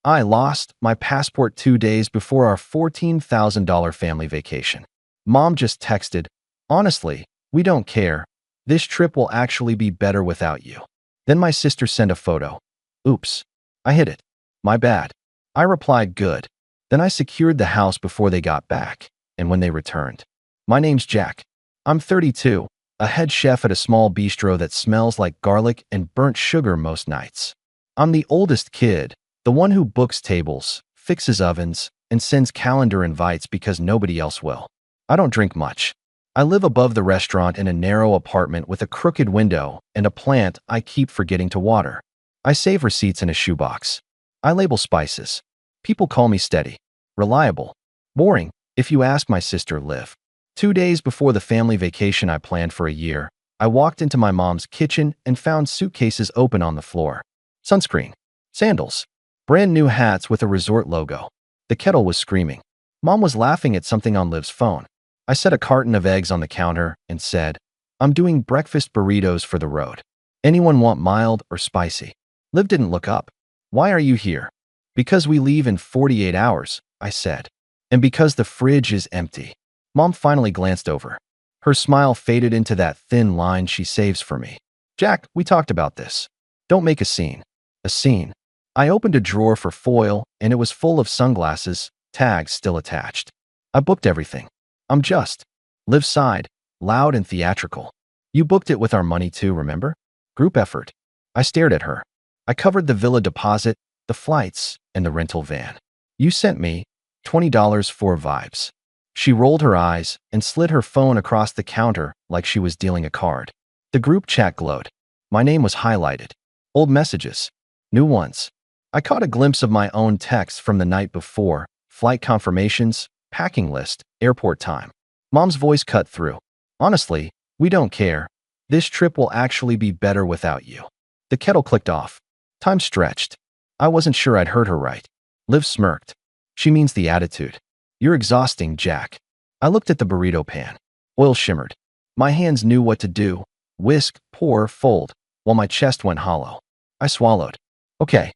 I lost my passport 2 days before our $14,000 family vacation. Mom just texted, "Honestly, we don't care. This trip will actually be better without you." Then my sister sent a photo. Oops, I hid it. My bad. I replied, "Good." Then I secured the house before they got back, and when they returned. My name's Jack. I'm 32, a head chef at a small bistro that smells like garlic and burnt sugar most nights. I'm the oldest kid, the one who books tables, fixes ovens, and sends calendar invites because nobody else will. I don't drink much. I live above the restaurant in a narrow apartment with a crooked window and a plant I keep forgetting to water. I save receipts in a shoebox. I label spices. People call me steady, reliable, boring, if you ask my sister Liv. 2 days before the family vacation I planned for a year, I walked into my mom's kitchen and found suitcases open on the floor. Sunscreen, sandals, brand new hats with a resort logo. The kettle was screaming. Mom was laughing at something on Liv's phone. I set a carton of eggs on the counter and said, "I'm doing breakfast burritos for the road. Anyone want mild or spicy?" Liv didn't look up. "Why are you here?" "Because we leave in 48 hours, I said. "And because the fridge is empty." Mom finally glanced over. Her smile faded into that thin line she saves for me. "Jack, we talked about this. Don't make a scene." A scene. I opened a drawer for foil, and it was full of sunglasses, tags still attached. I booked everything. I'm just. Liv sighed, loud and theatrical. "You booked it with our money too, remember? Group effort." I stared at her. "I covered the villa deposit, the flights, and the rental van. You sent me $20 for vibes." She rolled her eyes and slid her phone across the counter like she was dealing a card. The group chat glowed. My name was highlighted. Old messages. New ones. I caught a glimpse of my own texts from the night before, flight confirmations, packing list, airport time. Mom's voice cut through. "Honestly, we don't care. This trip will actually be better without you." The kettle clicked off. Time stretched. I wasn't sure I'd heard her right. Liv smirked. "She means the attitude." "You're exhausting, Jack." I looked at the burrito pan. Oil shimmered. My hands knew what to do. Whisk, pour, fold, while my chest went hollow. I swallowed. "Okay."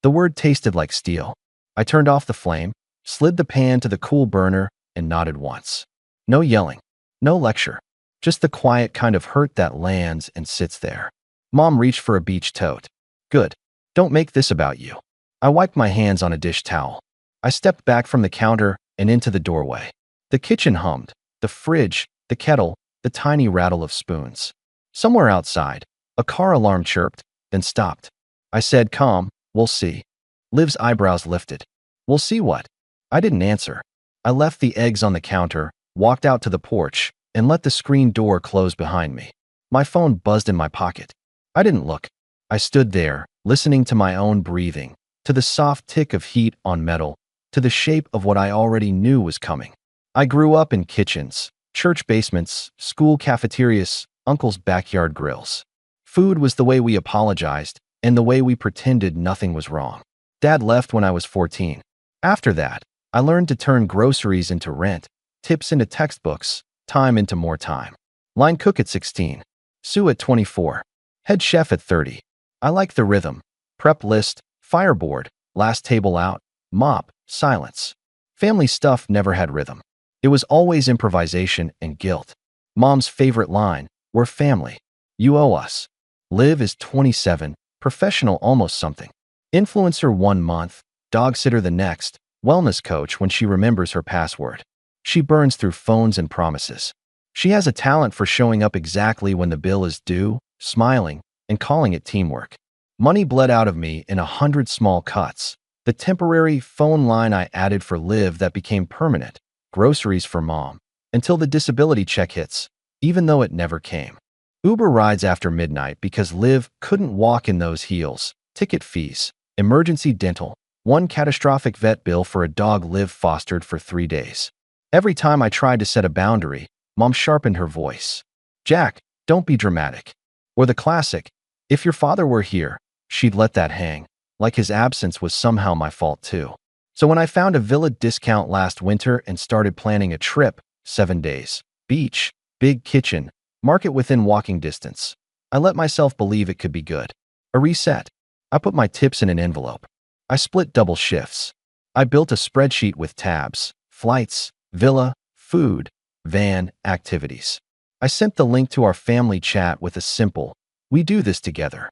The word tasted like steel. I turned off the flame, slid the pan to the cool burner, and nodded once. No yelling. No lecture. Just the quiet kind of hurt that lands and sits there. Mom reached for a beach tote. "Good. Don't make this about you." I wiped my hands on a dish towel. I stepped back from the counter and into the doorway. The kitchen hummed, the fridge, the kettle, the tiny rattle of spoons. Somewhere outside, a car alarm chirped, then stopped. I said, "Calm, we'll see." Liv's eyebrows lifted. "We'll see what?" I didn't answer. I left the eggs on the counter, walked out to the porch, and let the screen door close behind me. My phone buzzed in my pocket. I didn't look. I stood there, listening to my own breathing, to the soft tick of heat on metal, to the shape of what I already knew was coming. I grew up in kitchens, church basements, school cafeterias, uncle's backyard grills. Food was the way we apologized, and the way we pretended nothing was wrong. Dad left when I was 14. After that, I learned to turn groceries into rent, tips into textbooks, time into more time. Line cook at 16. Sue at 24. Head chef at 30. I like the rhythm. Prep list, fireboard, last table out, mop, silence. Family stuff never had rhythm. It was always improvisation and guilt. Mom's favorite line, "We're family. You owe us." Liv is 27, professional almost something. Influencer 1 month, dog sitter the next, wellness coach when she remembers her password. She burns through phones and promises. She has a talent for showing up exactly when the bill is due, smiling, and calling it teamwork. Money bled out of me in 100 small cuts. The temporary phone line I added for Liv that became permanent, groceries for Mom, until the disability check hits, even though it never came. Uber rides after midnight because Liv couldn't walk in those heels, ticket fees, emergency dental, one catastrophic vet bill for a dog Liv fostered for 3 days. Every time I tried to set a boundary, Mom sharpened her voice. "Jack, don't be dramatic." Or the classic, "If your father were here," she'd let that hang, like his absence was somehow my fault too. So when I found a villa discount last winter and started planning a trip, 7 days, beach, big kitchen, market within walking distance, I let myself believe it could be good. A reset. I put my tips in an envelope. I split double shifts. I built a spreadsheet with tabs, flights, villa, food, van, activities. I sent the link to our family chat with a simple, "We do this together."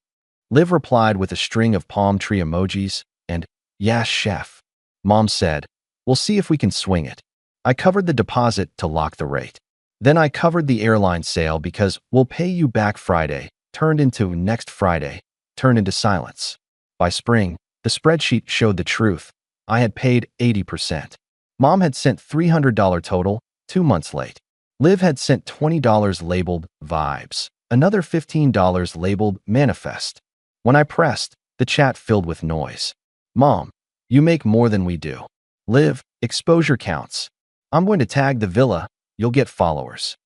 Liv replied with a string of palm tree emojis and, "Yes, chef." Mom said, "We'll see if we can swing it." I covered the deposit to lock the rate. Then I covered the airline sale because "we'll pay you back Friday" turned into "next Friday," turned into silence. By spring, the spreadsheet showed the truth. I had paid 80%. Mom had sent $300 total, 2 months late. Liv had sent $20 labeled Vibes, another $15 labeled Manifest. When I pressed, the chat filled with noise. "Mom, you make more than we do." Liv, "Exposure counts." "I'm going to tag the villa. You'll get followers."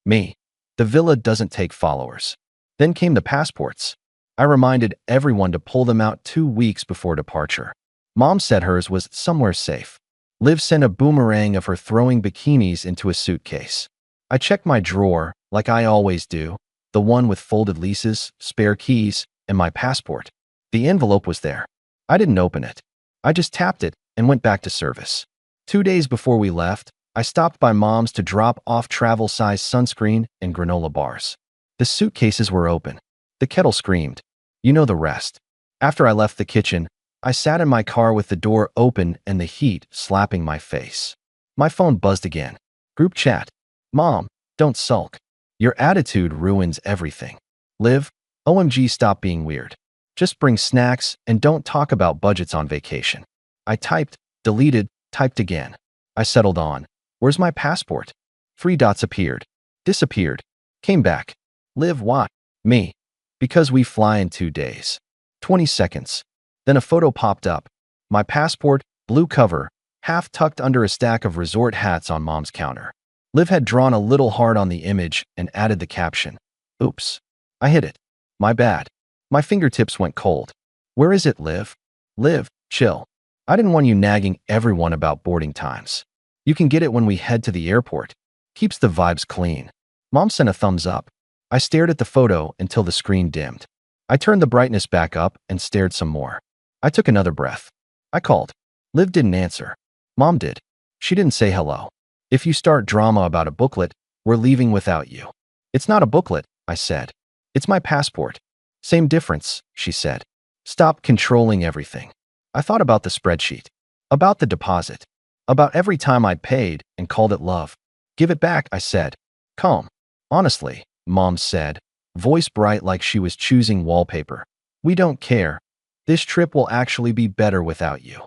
Me, "The villa doesn't take followers." Then came the passports. I reminded everyone to pull them out 2 weeks before departure. Mom said hers was somewhere safe. Liv sent a boomerang of her throwing bikinis into a suitcase. I checked my drawer, like I always do, the one with folded leases, spare keys, and my passport. The envelope was there. I didn't open it. I just tapped it and went back to service. 2 days before we left, I stopped by Mom's to drop off travel-size sunscreen and granola bars. The suitcases were open. The kettle screamed. You know the rest. After I left the kitchen, I sat in my car with the door open and the heat slapping my face. My phone buzzed again. Group chat. "Mom, don't sulk. Your attitude ruins everything." Liv, "OMG, stop being weird. Just bring snacks and don't talk about budgets on vacation." I typed, deleted, typed again. I settled on, "Where's my passport?" 3 dots appeared. Disappeared. Came back. Liv, "Why?" Me, "Because we fly in 2 days." 20 seconds. Then a photo popped up. My passport, blue cover, half tucked under a stack of resort hats on Mom's counter. Liv had drawn a little heart on the image and added the caption, "Oops. I hit it. My bad." My fingertips went cold. "Where is it, Liv?" "Liv, chill. I didn't want you nagging everyone about boarding times. You can get it when we head to the airport. Keeps the vibes clean." Mom sent a thumbs up. I stared at the photo until the screen dimmed. I turned the brightness back up and stared some more. I took another breath. I called. Liv didn't answer. Mom did. She didn't say hello. "If you start drama about a booklet, we're leaving without you." "It's not a booklet," I said. "It's my passport." "Same difference," she said. "Stop controlling everything." I thought about the spreadsheet, about the deposit, about every time I'd paid and called it love. "Give it back," I said. "Calm." "Honestly," Mom said, voice bright like she was choosing wallpaper, "we don't care. This trip will actually be better without you."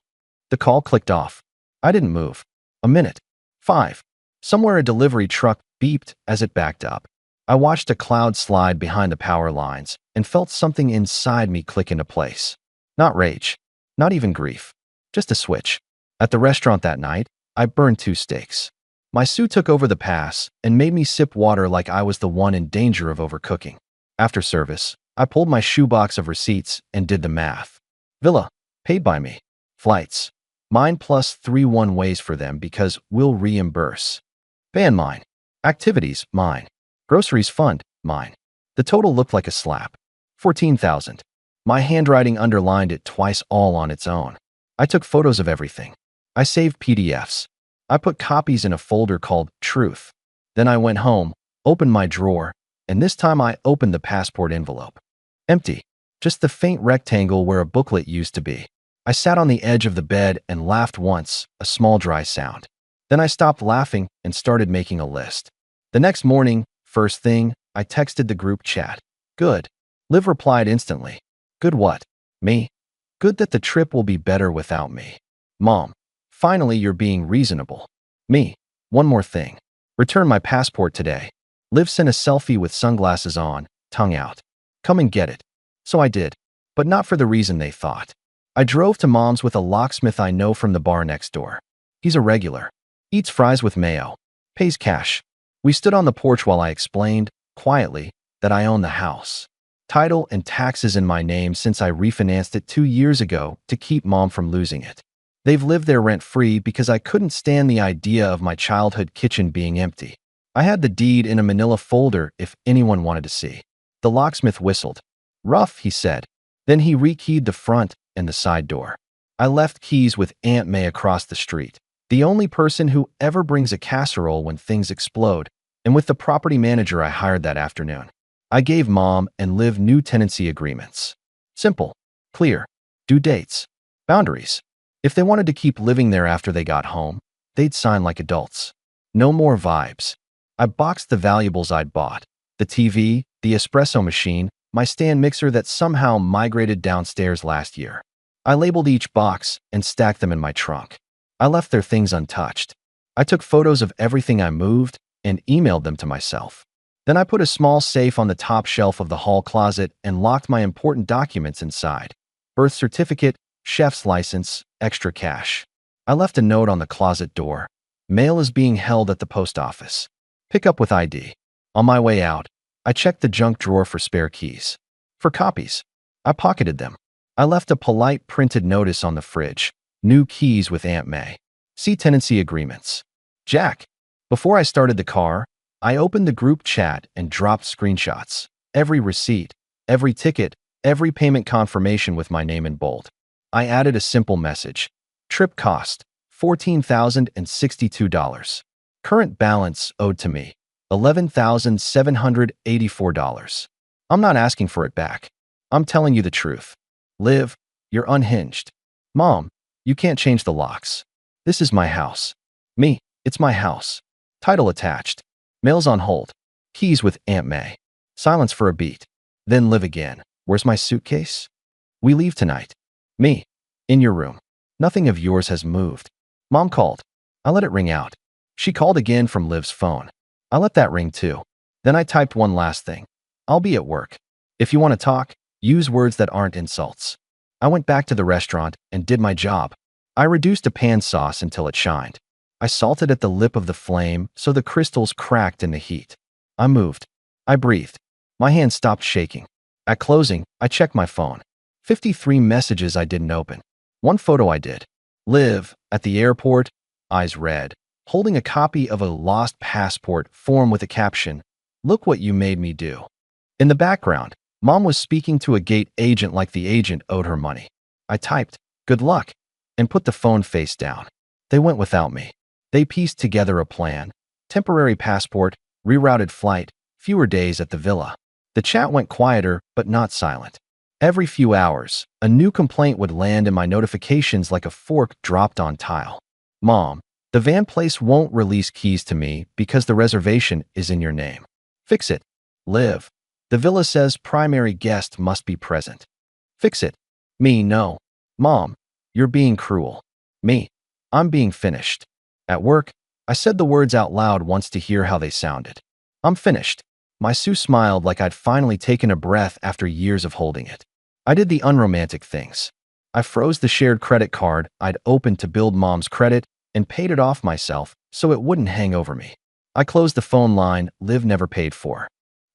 The call clicked off. I didn't move. A minute. 5. Somewhere a delivery truck beeped as it backed up. I watched a cloud slide behind the power lines and felt something inside me click into place. Not rage. Not even grief. Just a switch. At the restaurant that night, I burned 2 steaks. My sous took over the pass and made me sip water like I was the one in danger of overcooking. After service, I pulled my shoebox of receipts and did the math. Villa, paid by me. Flights, mine plus 3 one-ways for them because we'll reimburse. Van, mine. Activities, mine. Groceries fund, mine. The total looked like a slap. 14,000. My handwriting underlined it twice all on its own. I took photos of everything. I saved PDFs. I put copies in a folder called Truth. Then I went home, opened my drawer, and this time I opened the passport envelope. Empty. Just the faint rectangle where a booklet used to be. I sat on the edge of the bed and laughed once, a small dry sound. Then I stopped laughing and started making a list. The next morning, first thing, I texted the group chat. "Good." Liv replied instantly. "Good what?" Me. "Good that the trip will be better without me." Mom. "Finally, you're being reasonable." Me. "One more thing. Return my passport today." Liv sent a selfie with sunglasses on, tongue out. "Come and get it." So I did, but not for the reason they thought. I drove to Mom's with a locksmith I know from the bar next door. He's a regular. Eats fries with mayo. Pays cash. We stood on the porch while I explained, quietly, that I own the house. Title and taxes in my name since I refinanced it 2 years ago to keep Mom from losing it. They've lived there rent-free because I couldn't stand the idea of my childhood kitchen being empty. I had the deed in a manila folder if anyone wanted to see. The locksmith whistled. "Rough," he said. Then he rekeyed the front and the side door. I left keys with Aunt May across the street, the only person who ever brings a casserole when things explode, and with the property manager I hired that afternoon. I gave Mom and Liv new tenancy agreements. Simple, clear, due dates, boundaries. If they wanted to keep living there after they got home, they'd sign like adults. No more vibes. I boxed the valuables I'd bought: the TV, the espresso machine, my stand mixer that somehow migrated downstairs last year. I labeled each box and stacked them in my trunk. I left their things untouched. I took photos of everything I moved and emailed them to myself. Then I put a small safe on the top shelf of the hall closet and locked my important documents inside: birth certificate, chef's license, extra cash. I left a note on the closet door: mail is being held at the post office. Pick up with ID. On my way out, I checked the junk drawer for spare keys. For copies, I pocketed them. I left a polite printed notice on the fridge: new keys with Aunt May. See tenancy agreements. Jack. Before I started the car, I opened the group chat and dropped screenshots: every receipt, every ticket, every payment confirmation with my name in bold. I added a simple message: trip cost, $14,062. Current balance owed to me, $11,784. I'm not asking for it back. I'm telling you the truth. Liv, you're unhinged. Mom, you can't change the locks. This is my house. Me, it's my house. Title attached. Mail's on hold. Keys with Aunt May. Silence for a beat. Then Liv again. Where's my suitcase? We leave tonight. Me, in your room. Nothing of yours has moved. Mom called. I let it ring out. She called again from Liv's phone. I let that ring too. Then I typed one last thing: I'll be at work. If you want to talk, use words that aren't insults. I went back to the restaurant and did my job. I reduced a pan sauce until it shined. I salted at the lip of the flame so the crystals cracked in the heat. I moved. I breathed. My hand stopped shaking. At closing, I checked my phone. 53 messages I didn't open. One photo I did. Liv, at the airport, eyes red, holding a copy of a lost passport form with a caption: look what you made me do. In the background, Mom was speaking to a gate agent like the agent owed her money. I typed, good luck, and put the phone face down. They went without me. They pieced together a plan: temporary passport, rerouted flight, fewer days at the villa. The chat went quieter, but not silent. Every few hours, a new complaint would land in my notifications like a fork dropped on tile. Mom, the van place won't release keys to me because the reservation is in your name. Fix it. Liv, the villa says primary guest must be present. Fix it. Me, no. Mom, you're being cruel. Me, I'm being finished. At work, I said the words out loud once to hear how they sounded. I'm finished. My Sue smiled like I'd finally taken a breath after years of holding it. I did the unromantic things. I froze the shared credit card I'd opened to build Mom's credit and paid it off myself so it wouldn't hang over me. I closed the phone line Liv never paid for.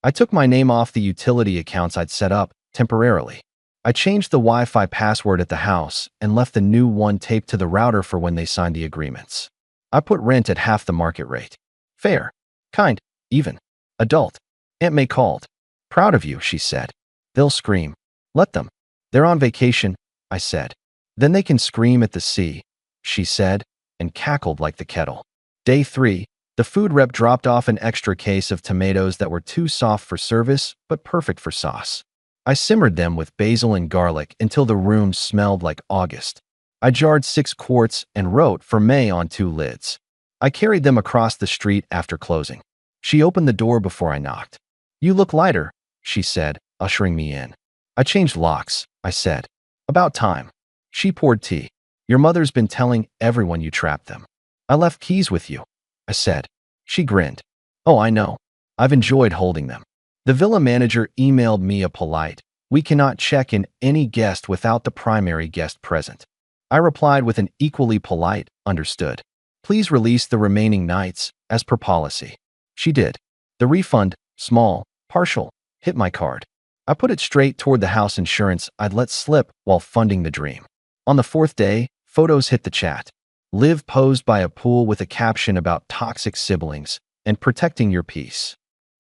I took my name off the utility accounts I'd set up temporarily. I changed the Wi-Fi password at the house and left the new one taped to the router for when they signed the agreements. I put rent at half the market rate. Fair, kind, even, adult. Aunt May called. Proud of you, she said. They'll scream. Let them. They're on vacation, I said. Then they can scream at the sea, she said, and cackled like the kettle. Day 3, the food rep dropped off an extra case of tomatoes that were too soft for service, but perfect for sauce. I simmered them with basil and garlic until the room smelled like August. I jarred 6 quarts and wrote for May on 2 lids. I carried them across the street after closing. She opened the door before I knocked. You look lighter, she said, ushering me in. I changed locks, I said. About time. She poured tea. Your mother's been telling everyone you trapped them. I left keys with you, I said. She grinned. Oh, I know. I've enjoyed holding them. The villa manager emailed me a polite, we cannot check in any guest without the primary guest present. I replied with an equally polite, understood. Please release the remaining nights, as per policy. She did. The refund, small, partial, hit my card. I put it straight toward the house insurance I'd let slip while funding the dream. On the 4th day, photos hit the chat. Liv posed by a pool with a caption about toxic siblings and protecting your peace.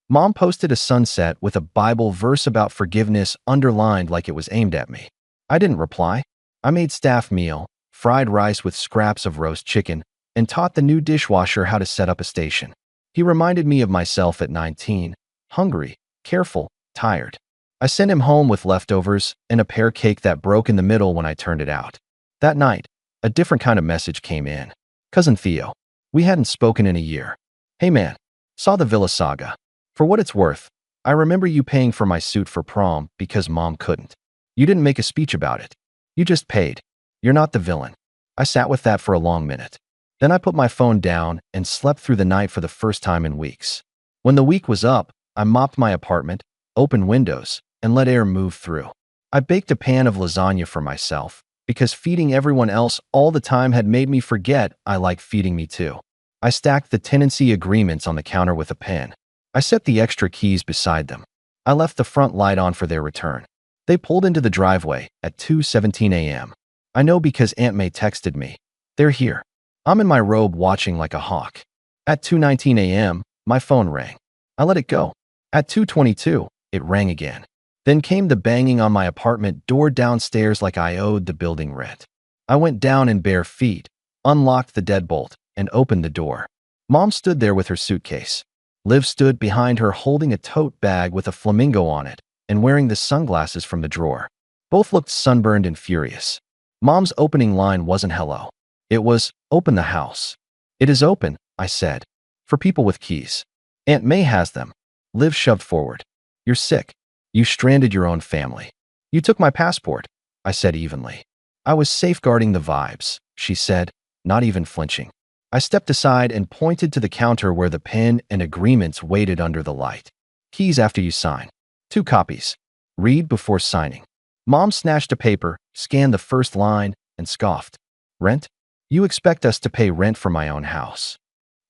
Mom posted a sunset with a Bible verse about forgiveness underlined like it was aimed at me. I didn't reply. I made staff meal, fried rice with scraps of roast chicken, and taught the new dishwasher how to set up a station. He reminded me of myself at 19, hungry, careful, tired. I sent him home with leftovers and a pear cake that broke in the middle when I turned it out. That night, a different kind of message came in. Cousin Theo. We hadn't spoken in a year. Hey man, saw the Villa Saga. For what it's worth, I remember you paying for my suit for prom because mom couldn't. You didn't make a speech about it. You just paid. You're not the villain. I sat with that for a long minute. Then I put my phone down and slept through the night for the first time in weeks. When the week was up, I mopped my apartment, opened windows, and let air move through. I baked a pan of lasagna for myself, because feeding everyone else all the time had made me forget I like feeding me too. I stacked the tenancy agreements on the counter with a pen. I set the extra keys beside them. I left the front light on for their return. They pulled into the driveway at 2:17 a.m. I know because Aunt May texted me. They're here. I'm in my robe watching like a hawk. At 2:19 a.m., my phone rang. I let it go. At 2:22, it rang again. Then came the banging on my apartment door downstairs like I owed the building rent. I went down in bare feet, unlocked the deadbolt, and opened the door. Mom stood there with her suitcase. Liv stood behind her holding a tote bag with a flamingo on it and wearing the sunglasses from the drawer. Both looked sunburned and furious. Mom's opening line wasn't hello. It was, open the house. It is open, I said. For people with keys. Aunt May has them. Liv shoved forward. You're sick. You stranded your own family. You took my passport, I said evenly. I was safeguarding the vibes, she said, not even flinching. I stepped aside and pointed to the counter where the pen and agreements waited under the light. Keys after you sign. 2 copies. Read before signing. Mom snatched a paper, scanned the first line, and scoffed. Rent? You expect us to pay rent for my own house.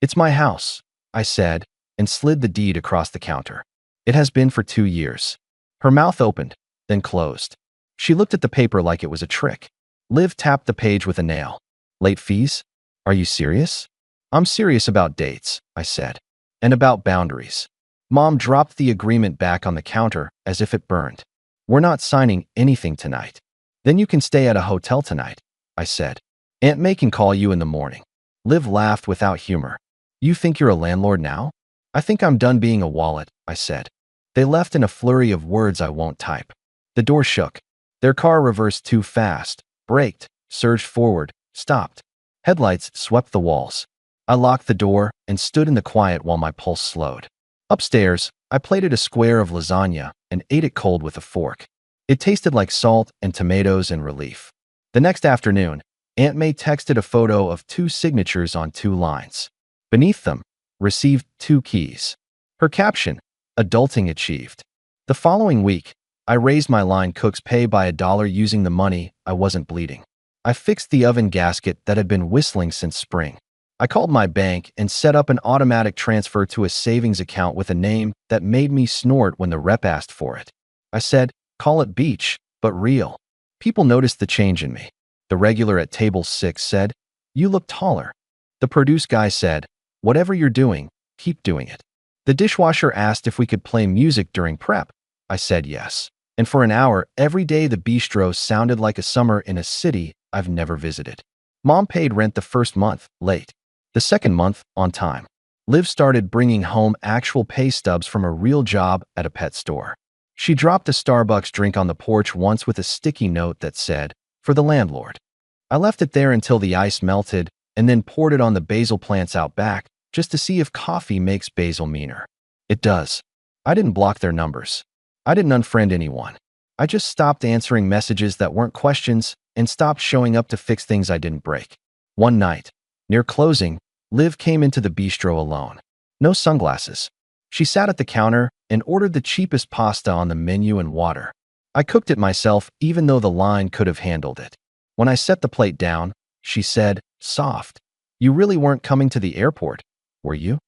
It's my house, I said, and slid the deed across the counter. It has been for 2 years. Her mouth opened, then closed. She looked at the paper like it was a trick. Liv tapped the page with a nail. Late fees? Are you serious? I'm serious about dates, I said. And about boundaries. Mom dropped the agreement back on the counter as if it burned. We're not signing anything tonight. Then you can stay at a hotel tonight, I said. Aunt May can call you in the morning. Liv laughed without humor. You think you're a landlord now? I think I'm done being a wallet, I said. They left in a flurry of words I won't type. The door shook. Their car reversed too fast, braked, surged forward, stopped. Headlights swept the walls. I locked the door and stood in the quiet while my pulse slowed. Upstairs, I plated a square of lasagna and ate it cold with a fork. It tasted like salt and tomatoes and relief. The next afternoon, Aunt May texted a photo of 2 signatures on 2 lines. Beneath them, received 2 keys. Her caption, adulting achieved. The following week, I raised my line cook's pay by $1 using the money I wasn't bleeding. I fixed the oven gasket that had been whistling since spring. I called my bank and set up an automatic transfer to a savings account with a name that made me snort when the rep asked for it. I said, call it Beach, but real. People noticed the change in me. The regular at table 6 said, you look taller. The produce guy said, whatever you're doing, keep doing it. The dishwasher asked if we could play music during prep. I said yes. And for an hour, every day the bistro sounded like a summer in a city I've never visited. Mom paid rent the first month, late. The second month, on time. Liv started bringing home actual pay stubs from a real job at a pet store. She dropped a Starbucks drink on the porch once with a sticky note that said, for the landlord. I left it there until the ice melted and then poured it on the basil plants out back just to see if coffee makes basil meaner. It does. I didn't block their numbers. I didn't unfriend anyone. I just stopped answering messages that weren't questions and stopped showing up to fix things I didn't break. One night, near closing, Liv came into the bistro alone. No sunglasses. She sat at the counter and ordered the cheapest pasta on the menu and water. I cooked it myself even though the line could have handled it. When I set the plate down, she said, soft. You really weren't coming to the airport, were you?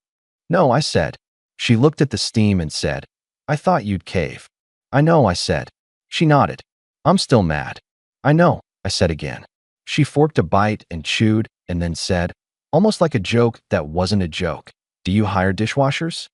No, I said. She looked at the steam and said, I thought you'd cave. I know, I said. She nodded. I'm still mad. I know, I said again. She forked a bite and chewed and then said, almost like a joke that wasn't a joke, do you hire dishwashers?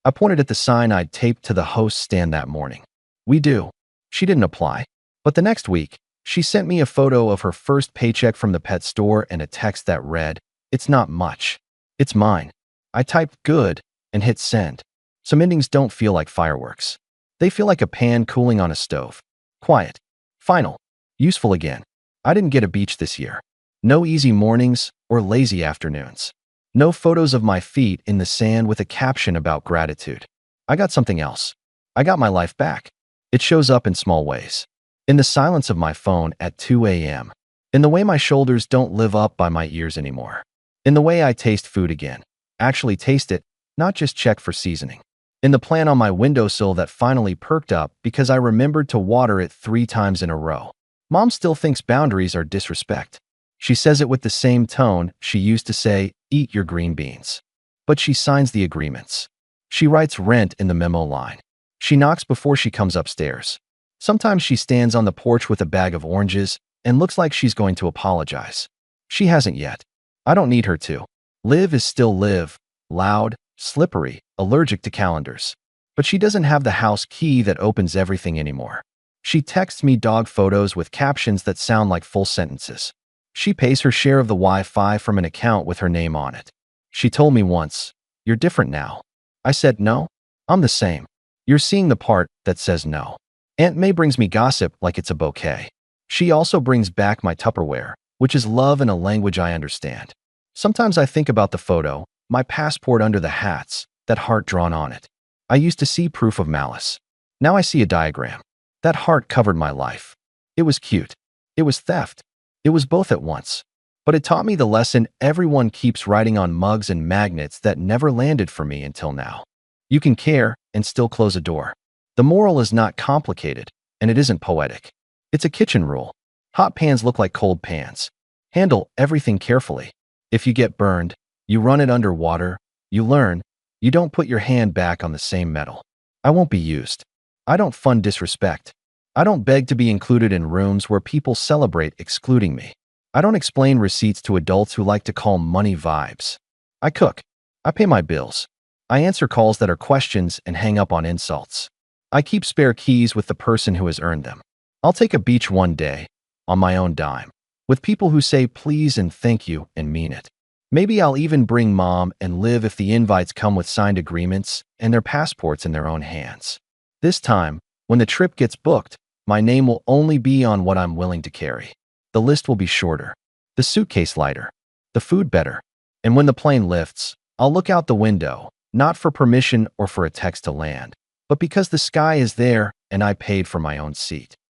I pointed at the sign I'd taped to the host stand that morning. We do. She didn't apply. But the next week, She sent me a photo of her first paycheck from the pet store and a text that read, "It's not much. It's mine." I typed good and hit send. Some endings don't feel like fireworks. They feel like a pan cooling on a stove. Quiet. Final. Useful again. I didn't get a beach this year. No easy mornings or lazy afternoons. No photos of my feet in the sand with a caption about gratitude. I got something else. I got my life back. It shows up in small ways. In the silence of my phone at 2 a.m. In the way my shoulders don't live up by my ears anymore. In the way I taste food again. Actually taste it, not just check for seasoning. In the plant on my windowsill that finally perked up because I remembered to water it 3 times in a row. Mom still thinks boundaries are disrespect. She says it with the same tone she used to say, "Eat your green beans." But she signs the agreements. She writes rent in the memo line. She knocks before she comes upstairs. Sometimes she stands on the porch with a bag of oranges and looks like she's going to apologize. She hasn't yet. I don't need her to. Liv is still Liv, loud, slippery, allergic to calendars. But she doesn't have the house key that opens everything anymore. She texts me dog photos with captions that sound like full sentences. She pays her share of the Wi-Fi from an account with her name on it. She told me once, "You're different now." I said, "No, I'm the same." You're seeing the part that says no. Aunt May brings me gossip like it's a bouquet. She also brings back my Tupperware, which is love in a language I understand. Sometimes I think about the photo, my passport under the hats, that heart drawn on it. I used to see proof of malice. Now I see a diagram. That heart covered my life. It was cute. It was theft. It was both at once. But it taught me the lesson everyone keeps writing on mugs and magnets that never landed for me until now. You can care and still close a door. The moral is not complicated, and it isn't poetic. It's a kitchen rule. Hot pans look like cold pans. Handle everything carefully. If you get burned, you run it under water, you learn, you don't put your hand back on the same metal. I won't be used. I don't fund disrespect. I don't beg to be included in rooms where people celebrate excluding me. I don't explain receipts to adults who like to call money vibes. I cook. I pay my bills. I answer calls that are questions and hang up on insults. I keep spare keys with the person who has earned them. I'll take a beach one day, on my own dime, with people who say please and thank you and mean it. Maybe I'll even bring Mom and Liv if the invites come with signed agreements and their passports in their own hands. This time, when the trip gets booked, my name will only be on what I'm willing to carry. The list will be shorter, the suitcase lighter, the food better. And when the plane lifts, I'll look out the window, not for permission or for a text to land, but because the sky is there and I paid for my own seat.